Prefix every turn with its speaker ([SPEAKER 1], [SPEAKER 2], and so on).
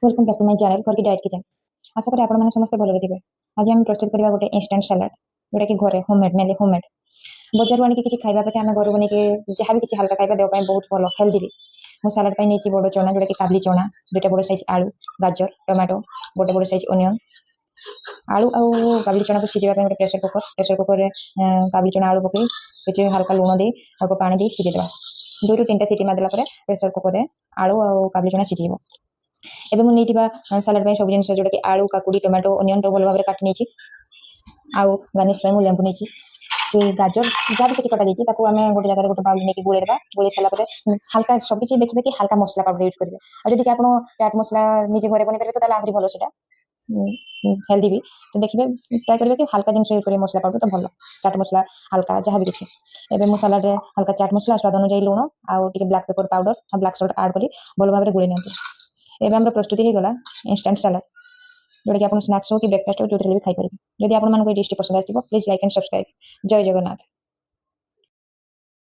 [SPEAKER 1] Welcome back to my channel घर की diet kitchen. आशा करी आपण समस्त भल थे। आज आम प्रस्तुत करवा गोटे इंस्टेंट सलाड जोटा कि घरे होममेड मेनली होममेड बजार आनी किसी खावा पे आम घर बन जहाँ भी किसी हल्का खावा देव बहुत भल हेल्दी भी। मु सलाड पे नहीं बड़ चना जोटा कि काबली चना, दुटा बड़ साइज आलू, गाजर, टमाटो, गोटे बड़ साइज अनियन, आलू आउ काबली चना को सीझे गोटे प्रेसर कुकर काबली चना आलू पकई किसी हल्का लुण दे अल्प पानी दे सीझेदेवा। 2 ରୁ 3टा सीटी मारदेला प्रेसर कुकर आलू आउ काबली चना सीझी एबे मु नैतिबा सलाड पे सब जिनस जोटा कि आलू, काकुडी, टमाटो, अनियन तो भल भाबरे काटी नेछि। आउ गार्निश पे मु लेंबू नेछि। से गाजर जहाँ भी किसी कटा जाइए ताको आमे गोटे जगह गोटे बाउल नेकी गुळे देबा। गुळे साला परे हल्का सब किछि देखिबे कि हल्का मसला पाउडर यूज करिवे। आ जदि कि आपण चाट मसला निजे घरे बने परबे तो ताला आहुरी भलो सेटा हेल्दी भी। तो देखिबे ट्राई करिवे कि हल्का जिनस यूज करिवे मसला पाउडर तो भलो। चाट मसला हल्का जहाँ भी किछि एबे मु सलाड रे हल्का चाट मसला स्वाद अनुसार लूण आउ टिके ब्लैक पेपर पाउडर आ ब्लैक सॉल्ट ऐड करी भलो भाबरे गुळे नियंतु। एबे हमर प्रस्तुति हे गला इंस्टेंट सलाड जोटा कि आपण स्नैक्स हो कि ब्रेकफास्ट हो जो भी खाई परिबे। जदि आपण मानको ए डिश पसंद आथिबो प्लीज लाइक एंड सब्सक्राइब। जय जगन्नाथ।